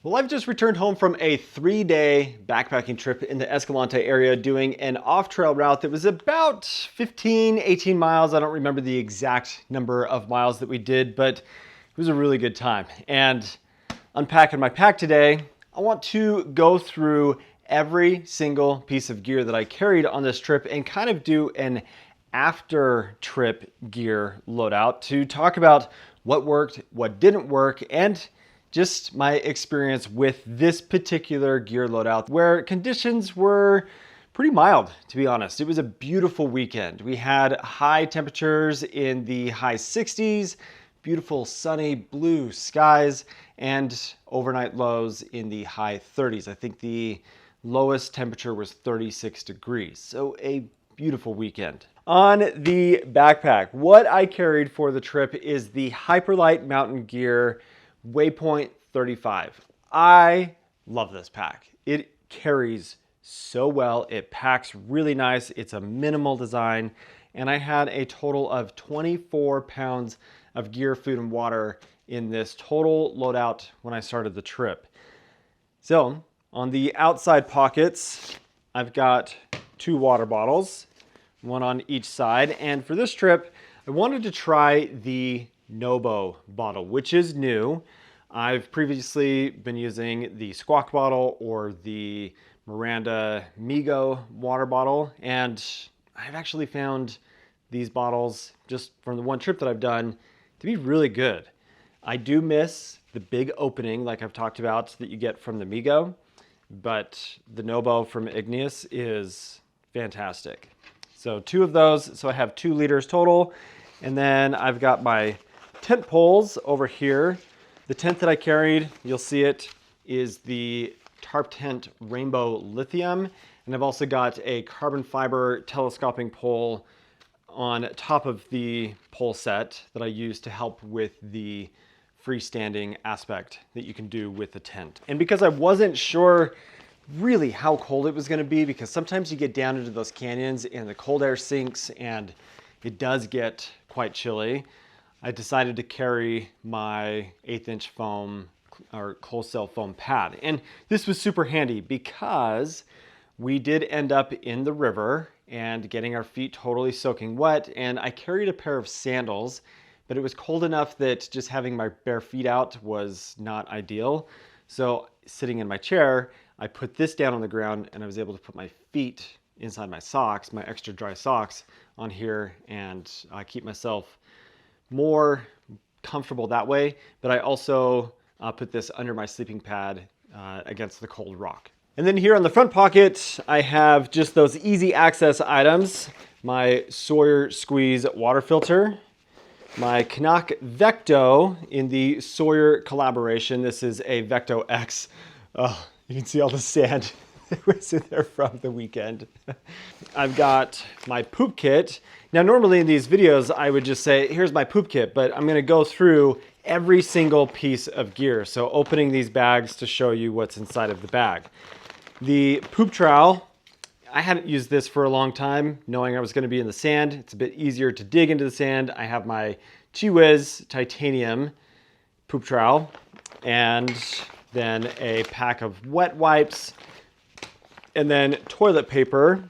Well, I've just returned home from a 3-day backpacking trip in the Escalante area doing an off-trail route that was about 15, 18 miles. I don't remember the exact number of miles that we did, but it was a really good time. And unpacking my pack today, I want to go through every single piece of gear that I carried on this trip and kind of do an after trip gear loadout to talk about what worked, what didn't work, and just my experience with this particular gear loadout where conditions were pretty mild, to be honest. It was a beautiful weekend. We had high temperatures in the high 60s, beautiful sunny blue skies, and overnight lows in the high 30s. I think the lowest temperature was 36 degrees. So a beautiful weekend. On the backpack, what I carried for the trip is the Hyperlight Mountain Gear Waypoint 35. I love this pack. It carries so well. It packs really nice. It's a minimal design. And I had a total of 24 pounds of gear, food, and water in this total loadout when I started the trip. So on the outside pockets, I've got 2 water bottles, one on each side. And for this trip, I wanted to try the Nobo bottle, which is new. I've previously been using the Squawk bottle or the Miranda Migo water bottle, and I've actually found these bottles, just from the one trip that I've done, to be really good. I do miss the big opening, like I've talked about, that you get from the Migo, but the Nobo from Igneous is fantastic. So 2 of those, so I have 2 liters total. And then I've got my tent poles over here. The tent that I carried, you'll see it, is the Tarp Tent Rainbow Lithium. And I've also got a carbon fiber telescoping pole on top of the pole set that I use to help with the freestanding aspect that you can do with the tent. And because I wasn't sure really how cold it was going to be, because sometimes you get down into those canyons and the cold air sinks and it does get quite chilly, I decided to carry my 1/8" foam or closed cell foam pad. And this was super handy because we did end up in the river and getting our feet totally soaking wet. And I carried a pair of sandals, but it was cold enough that just having my bare feet out was not ideal. So sitting in my chair, I put this down on the ground and I was able to put my feet inside my socks, my extra dry socks on here, and keep myself more comfortable that way. But I also put this under my sleeping pad against the cold rock. And then here on the front pocket, I have just those easy access items. My Sawyer Squeeze water filter, my Canuck Vecto in the Sawyer collaboration. This is a Vecto X. Oh, you can see all the sand that was in there from the weekend. I've got my poop kit. Now, normally in these videos, I would just say, here's my poop kit, but I'm gonna go through every single piece of gear. So opening these bags to show you what's inside of the bag. The poop trowel, I hadn't used this for a long time, knowing I was gonna be in the sand. It's a bit easier to dig into the sand. I have my Chi-Wiz titanium poop trowel, and then a pack of wet wipes, and then toilet paper,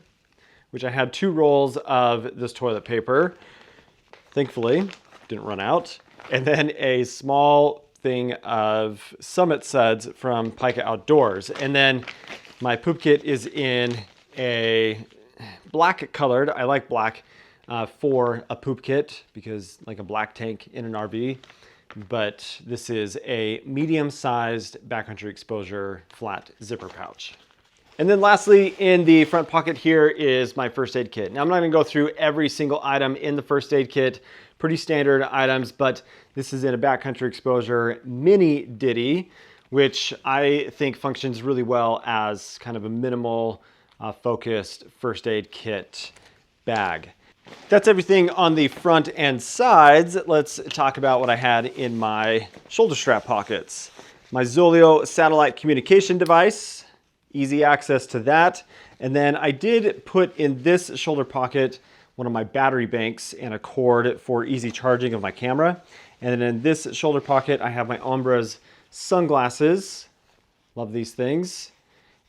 which I had 2 rolls of this toilet paper. Thankfully, didn't run out. And then a small thing of Summit Suds from Pika Outdoors. And then my poop kit is in a black colored, I like black for a poop kit because like a black tank in an RV. But this is a medium-sized Backcountry Exposure flat zipper pouch. And then lastly, in the front pocket here is my first aid kit. Now, I'm not gonna go through every single item in the first aid kit, pretty standard items, but this is in a Backcountry Exposure mini ditty, which I think functions really well as kind of a minimal focused first aid kit bag. That's everything on the front and sides. Let's talk about what I had in my shoulder strap pockets. My Zoleo satellite communication device, easy access to that. And then I did put in this shoulder pocket one of my battery banks and a cord for easy charging of my camera. And then in this shoulder pocket, I have my Ombres sunglasses Love these things.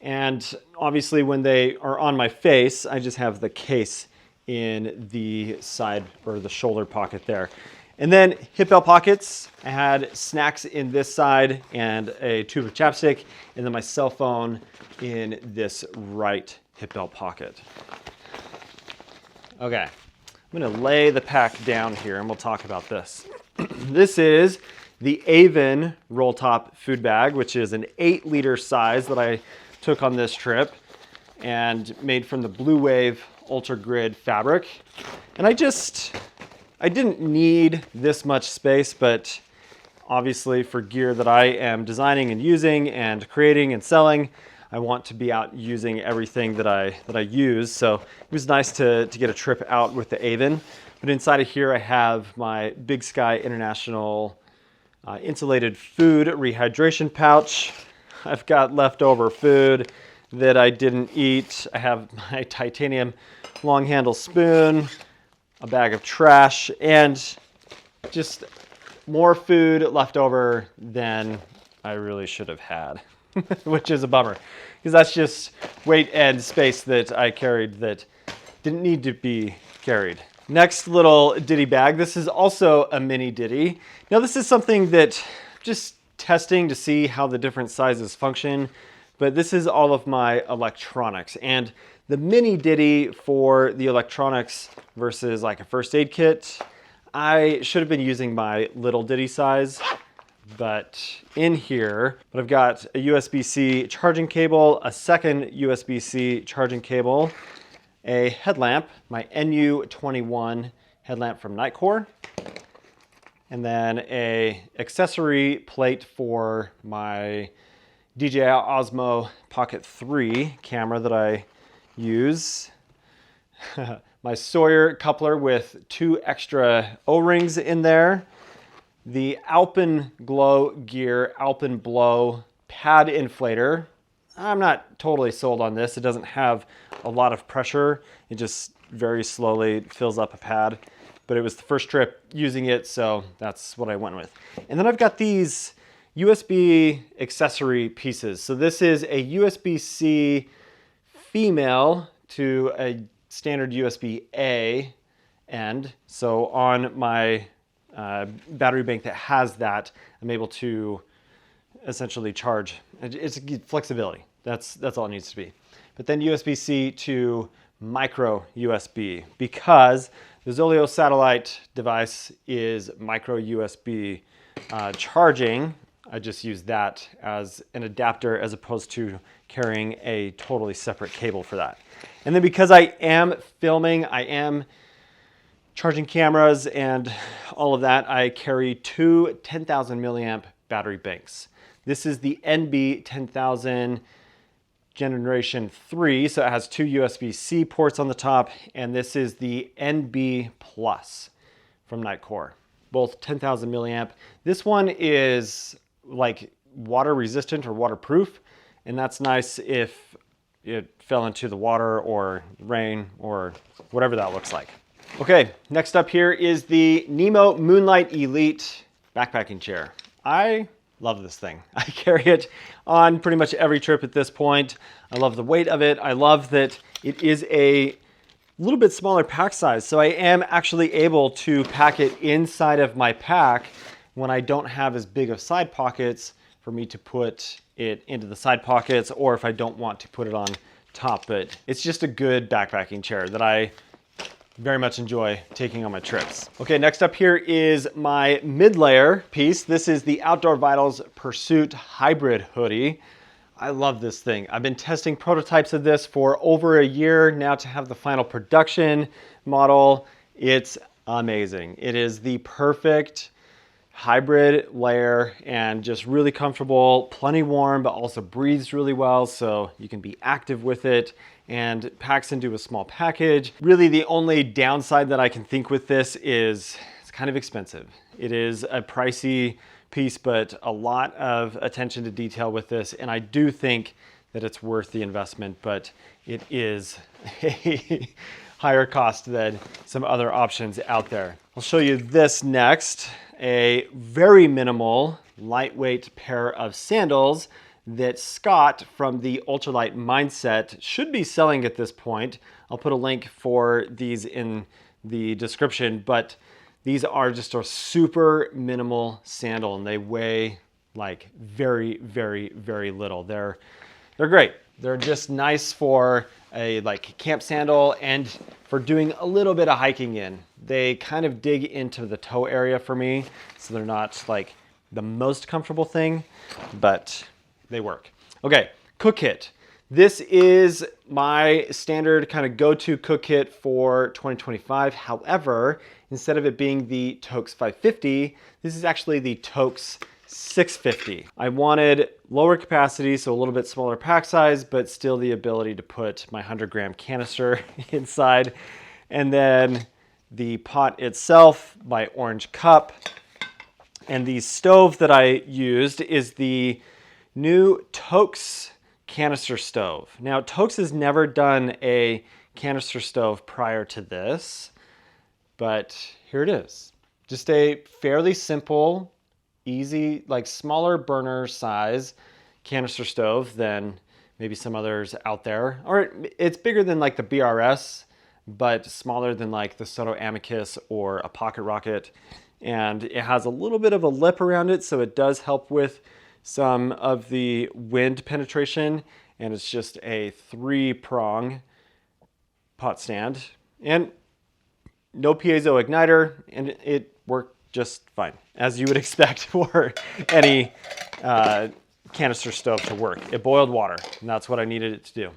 And obviously when they are on my face, I just have the case in the side or the shoulder pocket there. And then hip belt pockets, I had snacks in this side and a tube of chapstick, and then my cell phone in this right hip belt pocket. Okay, I'm gonna lay the pack down here and we'll talk about this. This is the Avon roll top food bag, which is an 8-liter size that I took on this trip and made from the Blue Wave Ultra Grid fabric. And I didn't need this much space, but obviously for gear that I am designing and using and creating and selling, I want to be out using everything that I use. So it was nice to get a trip out with the Avon. But inside of here, I have my Big Sky International insulated food rehydration pouch. I've got leftover food that I didn't eat. I have my titanium long handle spoon, a bag of trash, and just more food left over than I really should have had, which is a bummer because that's just weight and space that I carried that didn't need to be carried. Next little ditty bag. This is also a mini ditty. Now this is something that just testing to see how the different sizes function, but this is all of my electronics. And the mini ditty for the electronics versus like a first aid kit, I should have been using my little ditty size, but in here, I've got a USB-C charging cable, a second USB-C charging cable, a headlamp, my NU21 headlamp from Nitecore, and then a accessory plate for my DJI Osmo Pocket 3 camera that I use. My Sawyer coupler with 2 extra O-rings in there. The Alpenglow Gear Alpenblow pad inflator. I'm not totally sold on this. It doesn't have a lot of pressure. It just very slowly fills up a pad. But it was the first trip using it, so that's what I went with. And then I've got these USB accessory pieces. So this is a USB-C female to a standard USB-A end. So on my battery bank that has that, I'm able to essentially charge. It's flexibility. That's all it needs to be. But then USB-C to micro USB, because the Zoleo satellite device is micro USB charging. I just use that as an adapter as opposed to carrying a totally separate cable for that. And then because I am filming, I am charging cameras and all of that, I carry 2 10,000 milliamp battery banks. This is the NB 10,000 Generation 3, so it has 2 USB-C ports on the top, and this is the NB Plus from Nitecore, both 10,000 milliamp. This one is like water resistant or waterproof, and that's nice if it fell into the water or rain or whatever that looks like. Okay, next up here is the Nemo Moonlight Elite backpacking chair. I love this thing. I carry it on pretty much every trip at this point. I love the weight of it. I love that it is a little bit smaller pack size, so I am actually able to pack it inside of my pack when I don't have as big of side pockets for me to put it into the side pockets, or if I don't want to put it on top. But it's just a good backpacking chair that I very much enjoy taking on my trips. Okay, next up here is my mid-layer piece. This is the Outdoor Vitals Pursuit Hybrid Hoodie. I love this thing. I've been testing prototypes of this for over a year now to have the final production model. It's amazing. It is the perfect hybrid layer and just really comfortable, plenty warm, but also breathes really well, so you can be active with it and packs into a small package. Really the only downside that I can think with this is it's kind of expensive. It is a pricey piece, but a lot of attention to detail with this, and I do think that it's worth the investment, but it is a higher cost than some other options out there. I'll show you this next. A very minimal, lightweight pair of sandals that Scott from the Ultralight Mindset should be selling at this point. I'll put a link for these in the description, but these are just a super minimal sandal and they weigh like very, very, very little. They're great. They're just nice for a like camp sandal and for doing a little bit of hiking in. They kind of dig into the toe area for me, so they're not like the most comfortable thing, but they work. Okay, cook kit. This is my standard kind of go-to cook kit for 2025. However, instead of it being the Toaks 550, this is actually the Toaks 650. I wanted lower capacity, so a little bit smaller pack size, but still the ability to put my 100-gram canister inside. And then the pot itself, my orange cup. And the stove that I used is the new Toaks canister stove. Now, Toaks has never done a canister stove prior to this, but here it is. Just a fairly simple, easy, like smaller burner size canister stove than maybe some others out there. Or it's bigger than like the BRS, but smaller than like the Soto Amicus or a Pocket Rocket. And it has a little bit of a lip around it, so it does help with some of the wind penetration. And it's just a 3-prong pot stand and no piezo igniter, and it worked just fine, as you would expect for any canister stove to work. It boiled water, and that's what I needed it to do.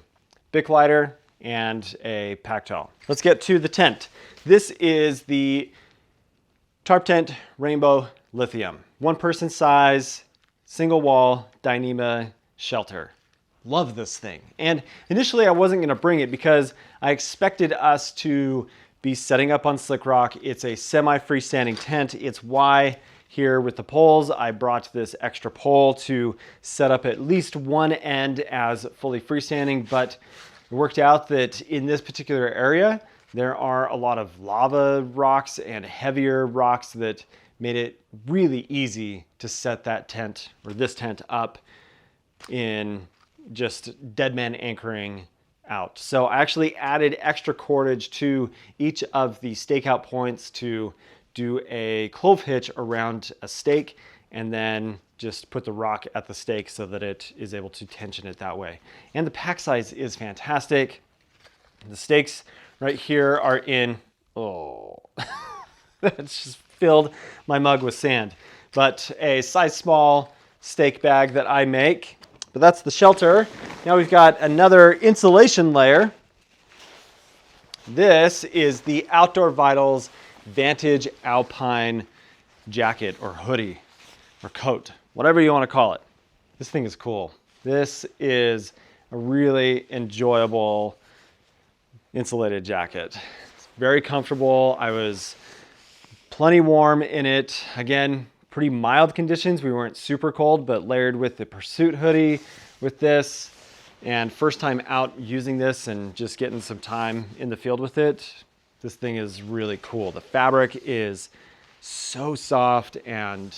Bic lighter and a pack towel. Let's get to the tent. This is the Tarp Tent Rainbow Lithium. 1-person size, single wall, Dyneema shelter. Love this thing. And initially I wasn't gonna bring it because I expected us to be setting up on Slick Rock. It's a semi-freestanding tent. It's why here with the poles, I brought this extra pole to set up at least one end as fully freestanding, but it worked out that in this particular area, there are a lot of lava rocks and heavier rocks that made it really easy to set that tent or this tent up in just dead man anchoring out. So I actually added extra cordage to each of the stakeout points to do a clove hitch around a stake and then just put the rock at the stake so that it is able to tension it that way. And the pack size is fantastic. The stakes right here are in, oh, that's just filled my mug with sand. But a size small stake bag that I make. But that's the shelter. Now we've got another insulation layer. This is the Outdoor Vitals Vantage Alpine jacket or hoodie or coat, whatever you want to call it. This thing is cool. This is a really enjoyable insulated jacket. It's very comfortable. I was plenty warm in it. Again, pretty mild conditions. We weren't super cold, but layered with the Pursuit hoodie with this. And first time out using this and just getting some time in the field with it. This thing is really cool. The fabric is so soft and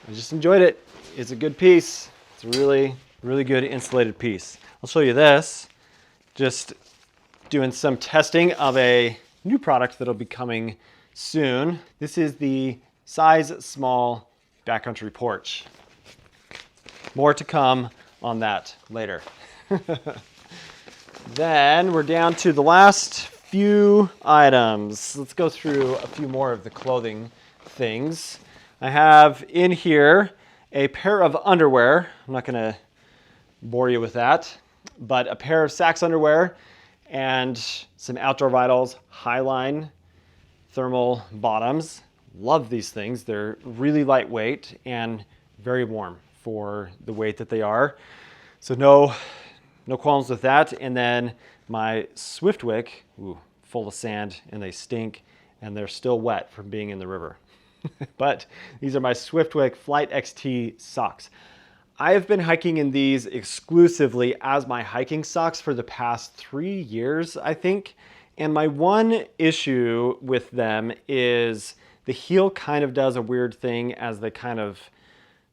I just enjoyed it. It's a good piece. It's a really, really good insulated piece. I'll show you this. Just doing some testing of a new product that'll be coming soon. This is the size small backcountry porch. More to come on that later. Then we're down to the last few items. Let's go through a few more of the clothing things. I have in here a pair of underwear. I'm not gonna bore you with that, but a pair of Sax underwear and some Outdoor Vitals Highline thermal bottoms. Love these things. They're really lightweight and very warm for the weight that they are. So no qualms with that. And then my Swiftwick, full of sand and they stink and they're still wet from being in the river. But these are my Swiftwick Flight XT socks. I have been hiking in these exclusively as my hiking socks for the past 3 years, I think. And my one issue with them is the heel kind of does a weird thing as they kind of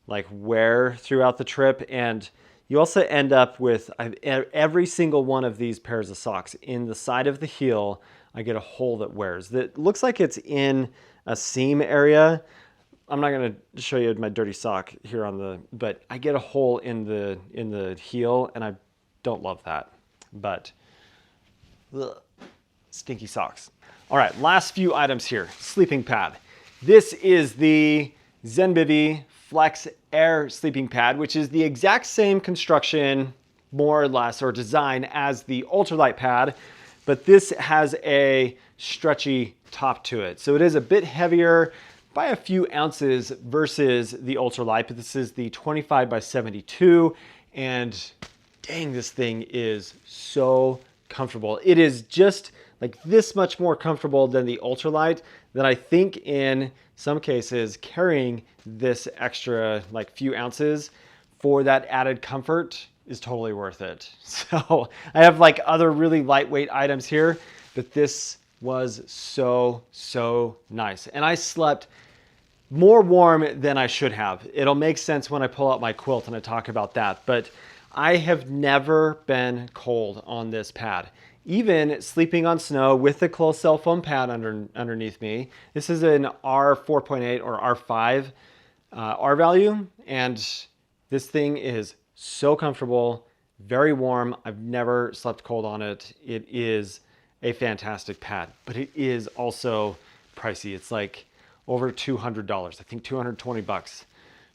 like wear throughout the trip. And you also end up with every single one of these pairs of socks in the side of the heel. I get a hole that wears that looks like it's in a seam area. I'm not going to show you my dirty sock here but I get a hole in the heel, and I don't love that, but ugh, stinky socks. All right, last few items here. Sleeping pad. This is the Zenbivy Flex Air sleeping pad, which is the exact same construction, more or less, or design as the ultralight pad, but this has a stretchy top to it. So it is a bit heavier by a few ounces versus the ultralight, but this is the 25x72, and dang, this thing is so comfortable. It is just like this much more comfortable than the ultralight, that I think in some cases carrying this extra like few ounces for that added comfort is totally worth it. So I have like other really lightweight items here, but this was so nice. And I slept more warm than I should have. It'll make sense when I pull out my quilt and I talk about that, but I have never been cold on this pad. Even sleeping on snow with the closed cell foam pad underneath me. This is an R4.8 or R5 R value, and this thing is so comfortable, very warm. I've never slept cold on it. It is a fantastic pad, but it is also pricey. It's like over $200. I think 220 bucks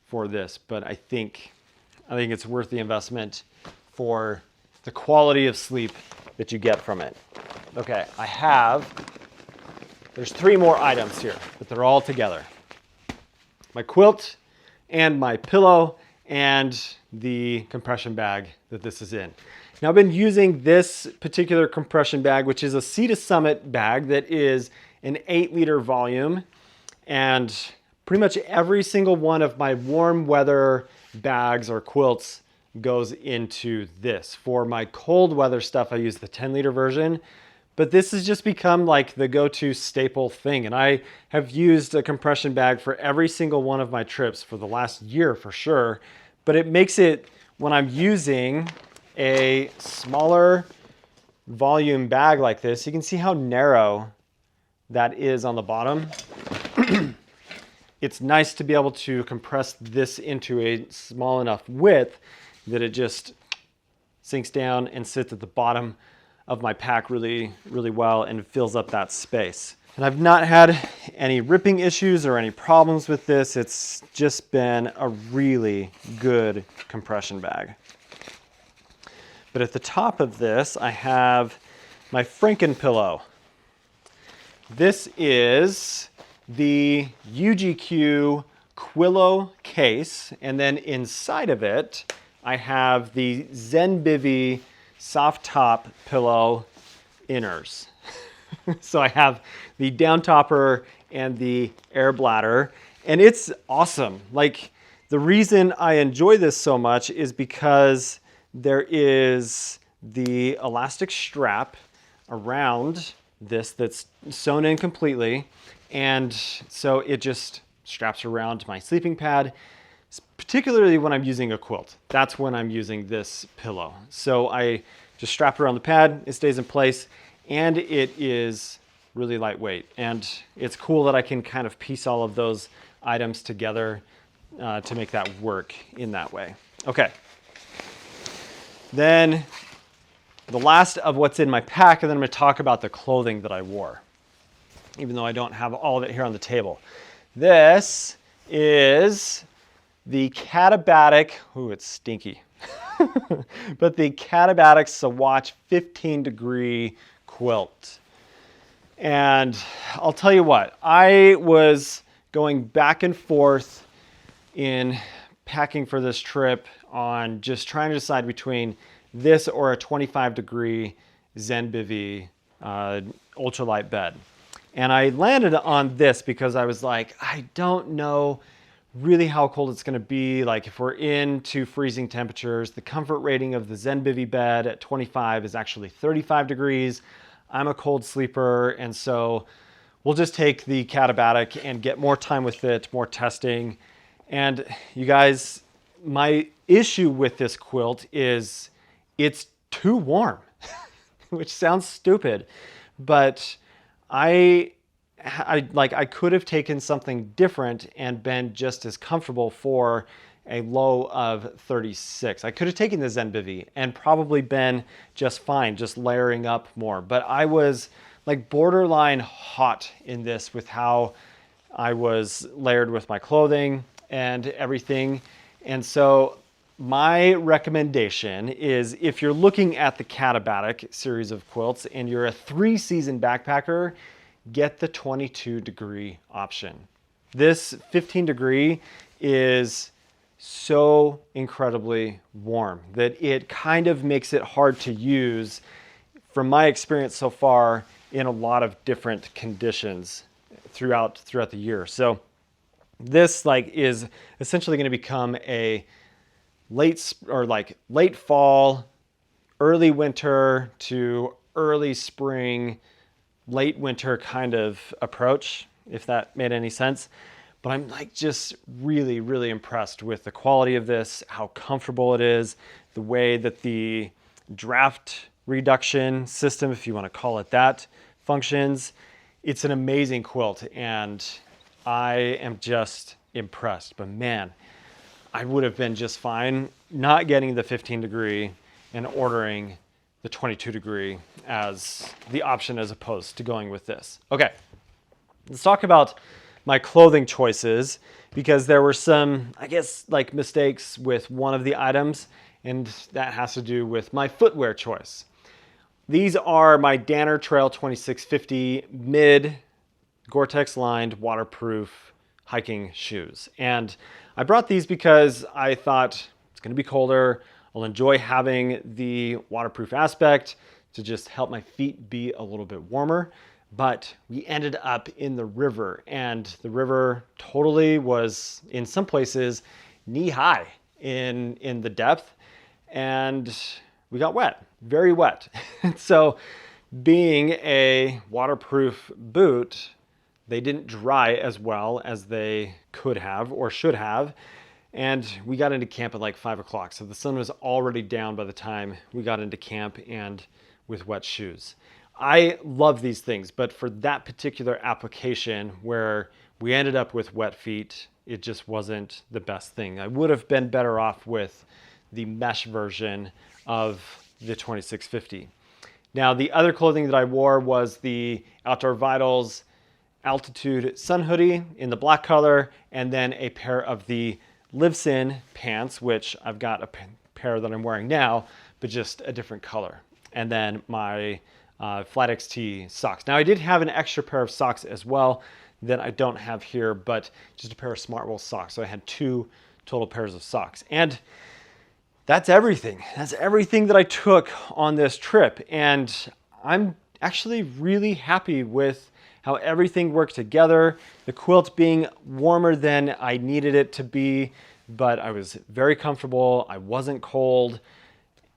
for this, but I think it's worth the investment for the quality of sleep that you get from it. Okay, there's 3 more items here, but they're all together. My quilt and my pillow and the compression bag that this is in. Now I've been using this particular compression bag, which is a Sea to Summit bag that is an 8-liter volume, and pretty much every single one of my warm weather bags or quilts goes into this. For my cold weather stuff, I use the 10-liter version, but this has just become like the go-to staple thing. And I have used a compression bag for every single one of my trips for the last year for sure. But it makes it, when I'm using a smaller volume bag like this, you can see how narrow that is on the bottom. It's nice to be able to compress this into a small enough width that it just sinks down and sits at the bottom of my pack really well and fills up that space. And I've not had any ripping issues or any problems with this. It's just been a really good compression bag. But at the top of this, I have my Franken pillow. This is the UGQ Quillo case, and then inside of it, I have the Zenbivy soft top pillow inners. So I have the down topper and the air bladder, and it's awesome. Like, the reason I enjoy this so much is because there is the elastic strap around this that's sewn in completely, and so it just straps around my sleeping pad, particularly when I'm using a quilt. That's when I'm using this pillow. So I just strap it around the pad, it stays in place, and it is really lightweight. And it's cool that I can kind of piece all of those items together to make that work in that way. Okay. Then the last of what's in my pack, and then I'm going to talk about the clothing that I wore, even though I don't have all of it here on the table. This is the Katabatic, ooh, it's stinky, but the Katabatic Swatch 15-degree quilt. And I'll tell you what, I was going back and forth in packing for this trip on just trying to decide between this or a 25-degree Zenbivy ultralight bed. And I landed on this because I was like, I don't know really how cold it's going to be. Like, if we're into freezing temperatures, the comfort rating of the Zenbivy bed at 25 is actually 35 degrees. I'm a cold sleeper, and so we'll just take the Katabatic and get more time with it, more testing, And you guys, my issue with this quilt is it's too warm, which sounds stupid, but I could have taken something different and been just as comfortable for a low of 36. I could have taken the Zenbivy and probably been just fine, just layering up more. But I was like borderline hot in this with how I was layered with my clothing and everything. And so my recommendation is, if you're looking at the Katabatic series of quilts and you're a 3-season backpacker, get the 22-degree option. This 15-degree is so incredibly warm that it kind of makes it hard to use, from my experience so far, in a lot of different conditions throughout the year. So this is essentially going to become a late fall, early winter to early spring, late winter kind of approach, if that made any sense. But I'm just really, really impressed with the quality of this, how comfortable it is, the way that the draft reduction system, if you want to call it that, functions. It's an amazing quilt, and I am just impressed. But man, I would have been just fine not getting the 15-degree and ordering the 22-degree as the option as opposed to going with this. Okay, let's talk about my clothing choices, because there were some, I guess, mistakes with one of the items, and that has to do with my footwear choice. These are my Danner Trail 2650 mid Gore-Tex lined waterproof hiking shoes. And I brought these because I thought it's going to be colder. I'll enjoy having the waterproof aspect to just help my feet be a little bit warmer. But we ended up in the river, and the river totally was, in some places, knee-high in the depth, and we got wet, very wet. So being a waterproof boot, they didn't dry as well as they could have or should have. And we got into camp at 5 o'clock. So the sun was already down by the time we got into camp and with wet shoes. I love these things, but for that particular application where we ended up with wet feet, it just wasn't the best thing. I would have been better off with the mesh version of the 2650. Now, the other clothing that I wore was the Outdoor Vitals Altitude Sun Hoodie in the black color, and then a pair of the Livesin pants, which I've got a pair that I'm wearing now, but just a different color. And then my Flat XT socks. Now, I did have an extra pair of socks as well that I don't have here, but just a pair of Smartwool socks. So I had 2 total pairs of socks. And that's everything. That's everything that I took on this trip. And I'm actually really happy with how everything worked together. The quilt being warmer than I needed it to be, but I was very comfortable. I wasn't cold.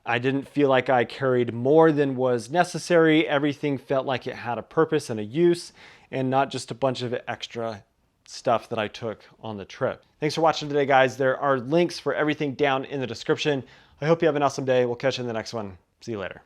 I didn't feel like I carried more than was necessary. Everything felt like it had a purpose and a use, and not just a bunch of extra stuff that I took on the trip. Thanks for watching today, guys. There are links for everything down in the description. I hope you have an awesome day. We'll catch you in the next one. See you later.